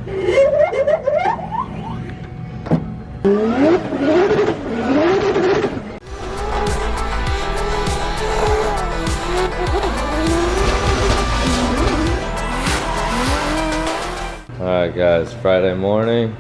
Alright guys, Friday morning.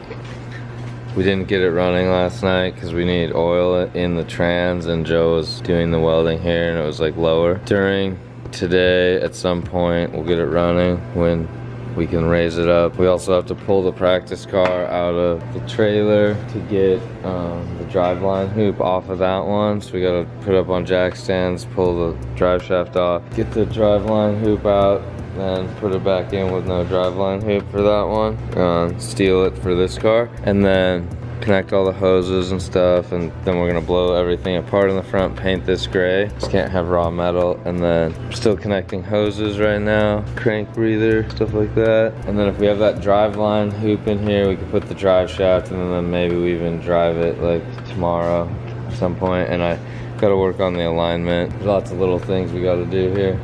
We didn't get it running last night because we need oil in the trans, and Joe was doing the welding here and it was like lower. During today, at some point, we'll get it running when we can raise it up. We also have to pull the practice car out of the trailer to get the driveline hoop off of that one. So we gotta put up on jack stands, pull the drive shaft off, get the driveline hoop out, then put it back in with no driveline hoop for that one. Steel it for this car, and then connect all the hoses and stuff, and then we're gonna blow everything apart in the front, paint this gray. Just can't have raw metal. And then we're still connecting hoses right now, crank breather, stuff like that. And then if we have that driveline hoop in here, we can put the drive shaft, and then maybe we even drive it like tomorrow at some point. And I gotta work on the alignment. There's lots of little things we gotta do here.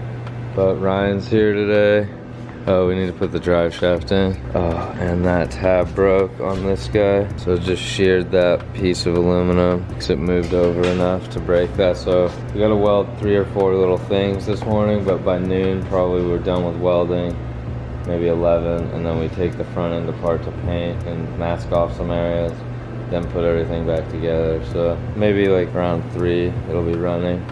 But Ryan's here today. Oh, we need to put the drive shaft in. Oh, and that tab broke on this guy. So it just sheared that piece of aluminum because it moved over enough to break that. So we gotta weld 3 or 4 little things this morning, but by noon probably we're done with welding, maybe 11, and then we take the front end apart to paint and mask off some areas, then put everything back together. So maybe like around 3 it'll be running,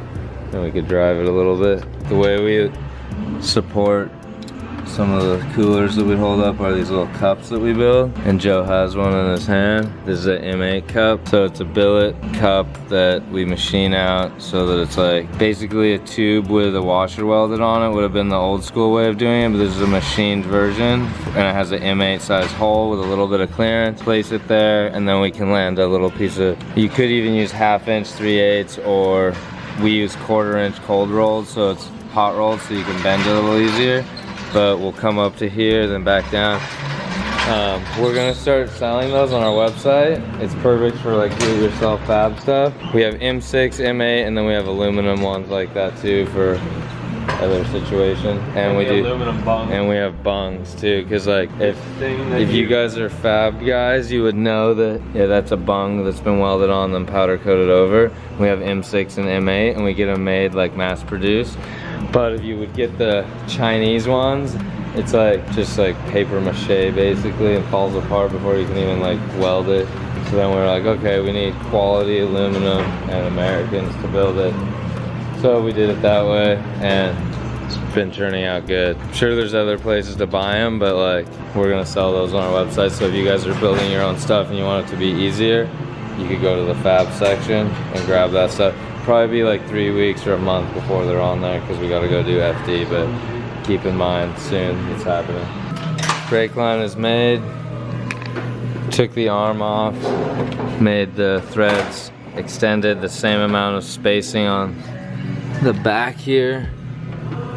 and we could drive it a little bit. The way we support some of the coolers that we hold up are these little cups that we build, and Joe has one in his hand. This is an M8 cup, so it's a billet cup that we machine out so that it's like basically a tube with a washer welded on it. Would have been the old school way of doing it, but this is a machined version, and it has an M8 size hole with a little bit of clearance. Place it there, and then we can land a little piece of, you could even use 1/2 inch 3/8, or we use 1/4 inch cold rolled, so it's hot rolled so you can bend it a little easier. But we'll come up to here, then back down. We're gonna start selling those on our website. It's perfect for like do-it-yourself fab stuff. We have M6, M8, and then we have aluminum ones like that too for other situations. And we do aluminum bungs. And we have bungs too, because like if you guys are fab guys, you would know that that's a bung that's been welded on, then powder coated over. We have M6 and M8, and we get them made like mass produced. But if you would get the Chinese ones, it's like just like paper mache basically, and falls apart before you can even like weld it. So then we're like, okay, we need quality aluminum and Americans to build it. So we did it that way, and it's been turning out good. I'm sure there's other places to buy them, but like we're gonna sell those on our website. So if you guys are building your own stuff and you want it to be easier, you could go to the fab section and grab that stuff. Probably be like 3 weeks or a month before they're on there, because we gotta go do FD, but keep in mind soon it's happening. Brake line is made. Took the arm off, made the threads extended the same amount of spacing on the back here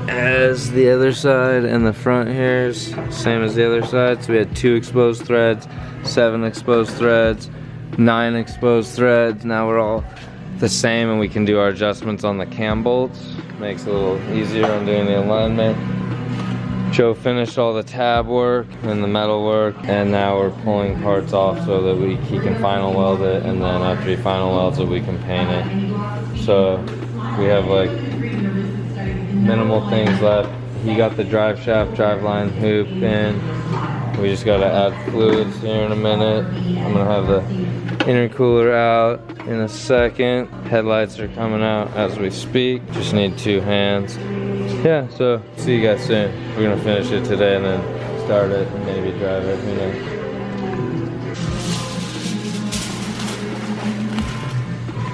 as the other side, and the front here is same as the other side. So we had 2 exposed threads, 7 exposed threads, 9 exposed threads. Now we're all the same, and we can do our adjustments on the cam bolts. Makes it a little easier on doing the alignment. Joe finished all the tab work and the metal work, and now we're pulling parts off so that he can final weld it, and then after he final welds it, we can paint it. So we have like minimal things left. He got the drive shaft, driveline hoop in. We just gotta add fluids here in a minute. I'm gonna have the intercooler out in a second. Headlights are coming out as we speak. Just need 2 hands. Yeah, so see you guys soon. We're gonna finish it today and then start it and maybe drive it, who knows.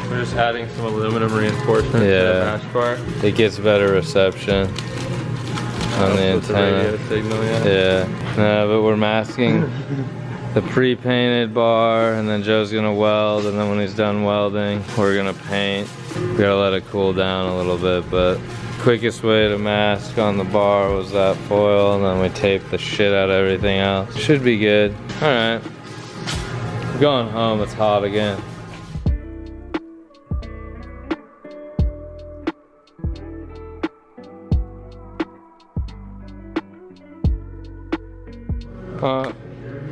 We're just adding some aluminum reinforcement to the mash bar. It gets better reception on the antenna. The radio signal, yeah. No, but we're masking the pre-painted bar, and then Joe's gonna weld, and then when he's done welding, we're gonna paint. We gotta let it cool down a little bit, but quickest way to mask on the bar was that foil, and then we taped the shit out of everything else. Should be good. All right, I'm going home. It's hot again.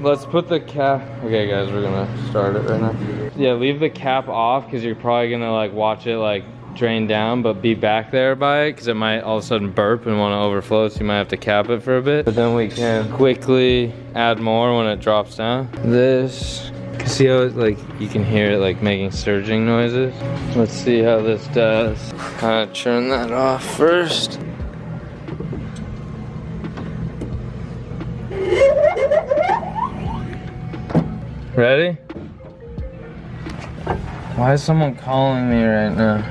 let's put the cap. Okay guys, we're gonna start it right now. Yeah, leave the cap off because you're probably gonna like watch it like drain down, but be back there by it because it might all of a sudden burp and want to overflow, so you might have to cap it for a bit. But then we can quickly add more when it drops down. This, see how it, like, you can hear it like making surging noises. Let's see how this does. Kind of turn that off first. Ready? Why is someone calling me right now?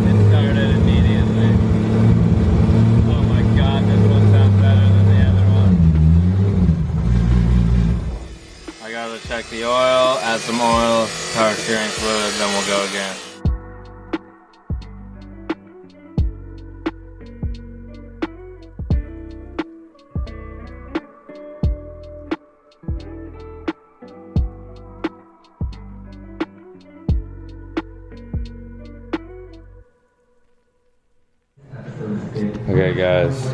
It started immediately. Oh my god, this one sounds better than the other one. I gotta check the oil, add some oil, power steering fluid, then we'll go again. Okay guys,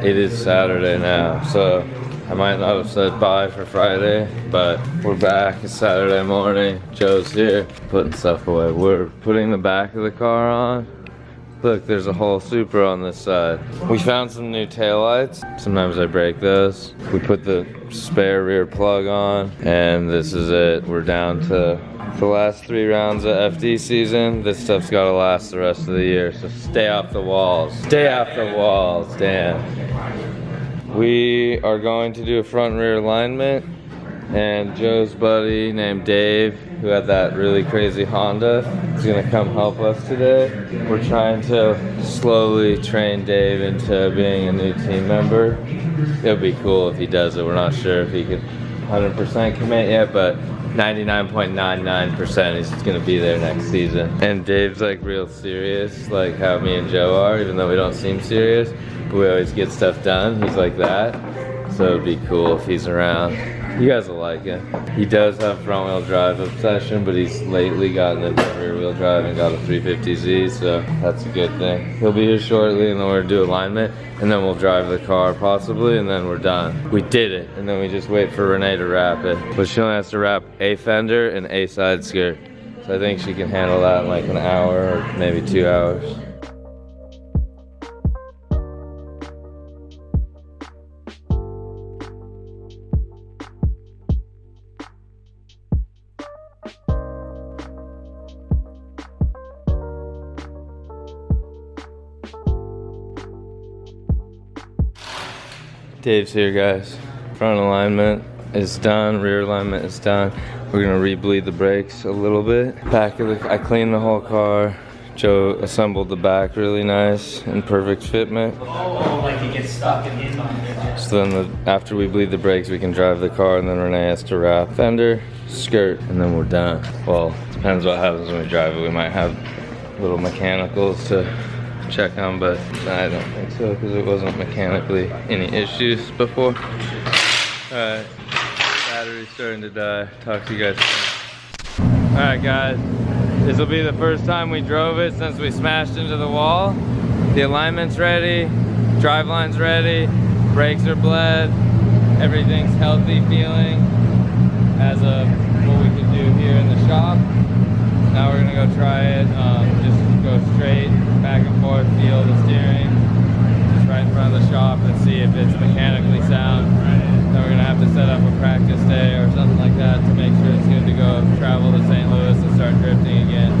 it is Saturday now, so I might not have said bye for Friday, but we're back. It's Saturday morning. Joe's here putting stuff away. We're putting the back of the car on. Look, there's a whole Supra on this side. We found some new taillights. Sometimes I break those. We put the spare rear plug on, and this is it. We're down to the last 3 rounds of FD season. This stuff's gotta last the rest of the year, so stay off the walls. Stay off the walls, damn. We are going to do a front and rear alignment, and Joe's buddy named Dave, who had that really crazy Honda, is gonna come help us today. We're trying to slowly train Dave into being a new team member. It would be cool if he does it. We're not sure if he could 100% commit yet, but 99.99% he's gonna be there next season. And Dave's like real serious, like how me and Joe are, even though we don't seem serious, but we always get stuff done. He's like that, so it'd be cool if he's around. You guys will like him. He does have front wheel drive obsession, but he's lately gotten into rear wheel drive and got a 350Z, so that's a good thing. He'll be here shortly, and then we're gonna do alignment, and then we'll drive the car possibly, and then we're done. We did it, and then we just wait for Renee to wrap it. But she only has to wrap a fender and a side skirt. So I think she can handle that in like an hour or maybe 2 hours. Dave's here, guys. Front alignment is done, rear alignment is done. We're gonna re-bleed the brakes a little bit. Back of the, I cleaned the whole car. Joe assembled the back really nice in perfect fitment. Oh, like it gets stuck in his mind. So then after we bleed the brakes, we can drive the car, and then Renee has to wrap fender, skirt, and then we're done. Well, depends what happens when we drive it. We might have little mechanicals to check on, but I don't think so because it wasn't mechanically any issues before. Alright, battery's starting to die. Talk to you guys soon. Alright guys, this will be the first time we drove it since we smashed into the wall. The alignment's ready, driveline's ready, brakes are bled, everything's healthy feeling as of what we can do here in the shop. Now we're gonna go try it, just go straight, back and forth, feel the steering, just right in front of the shop and see if it's mechanically sound. Then we're gonna have to set up a practice day or something like that to make sure it's good to go travel to St. Louis and start drifting again.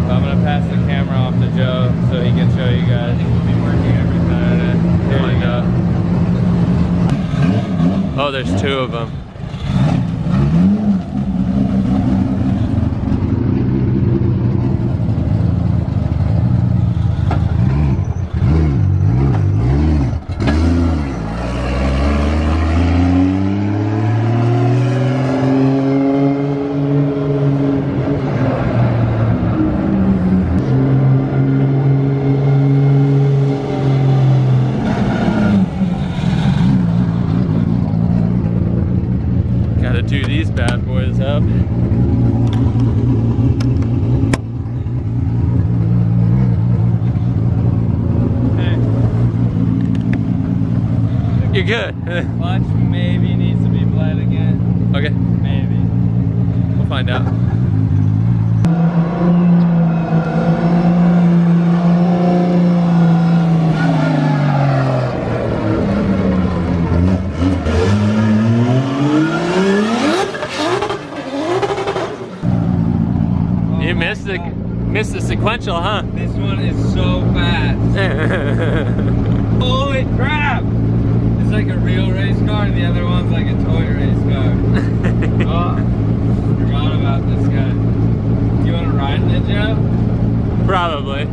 But I'm gonna pass the camera off to Joe so he can show you guys. I think we'll be working every Saturday. Here you go. Oh, there's 2 of them. you're good. Clutch maybe needs to be bled again. Okay, Maybe. we'll find out. You missed the sequential, huh? This one is so fast. Holy crap! It's like a real race car and the other one's like a toy race car. Oh, forgot about this guy. Do you want to ride in it, Joe? Probably.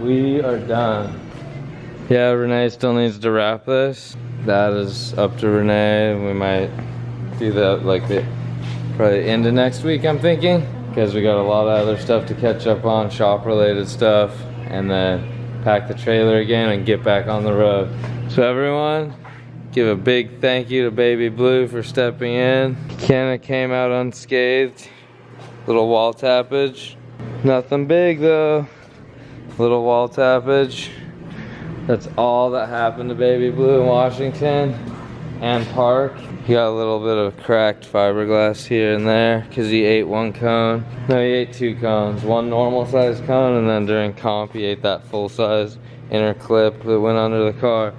We are done. Yeah, Renee still needs to wrap this. That is up to Renee. We might do that like probably into next week, I'm thinking, because we got a lot of other stuff to catch up on, shop related stuff, and then pack the trailer again and get back on the road. So everyone, give a big thank you to Baby Blue for stepping in. Kenna came out unscathed. Little wall tappage. Nothing big though. Little wall tappage. That's all that happened to Baby Blue in Washington and Park. He got a little bit of cracked fiberglass here and there because he ate one cone. No, he ate two cones. One normal size cone, and then during comp he ate that full size inner clip that went under the car.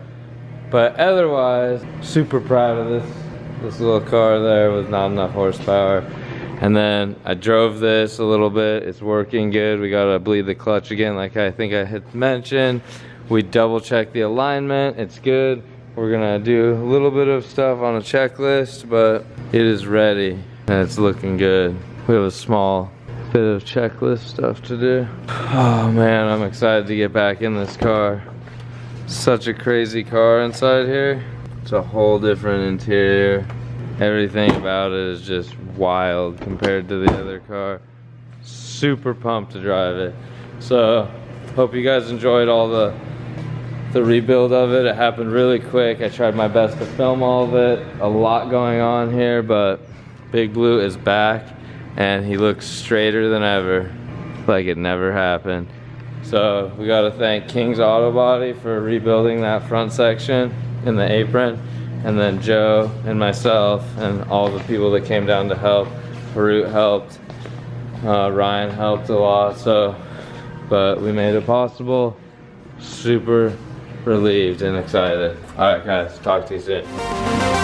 But otherwise, super proud of this little car there with not enough horsepower. And then I drove this a little bit. It's working good. We gotta bleed the clutch again, like I think I had mentioned. We double checked the alignment. It's good. We're gonna do a little bit of stuff on a checklist, but it is ready and it's looking good. We have a small bit of checklist stuff to do. Oh man, I'm excited to get back in this car. Such a crazy car inside here. It's a whole different interior. Everything about it is just wild compared to the other car. Super pumped to drive it. So hope you guys enjoyed all the rebuild of it. It happened really quick. I tried my best to film all of it. A lot going on here, but Big Blue is back and he looks straighter than ever, like it never happened. So we got to thank King's Auto Body for rebuilding that front section in the apron. And then Joe and myself and all the people that came down to help. Harut helped, Ryan helped a lot, but we made it possible. Super relieved and excited. All right guys, talk to you soon.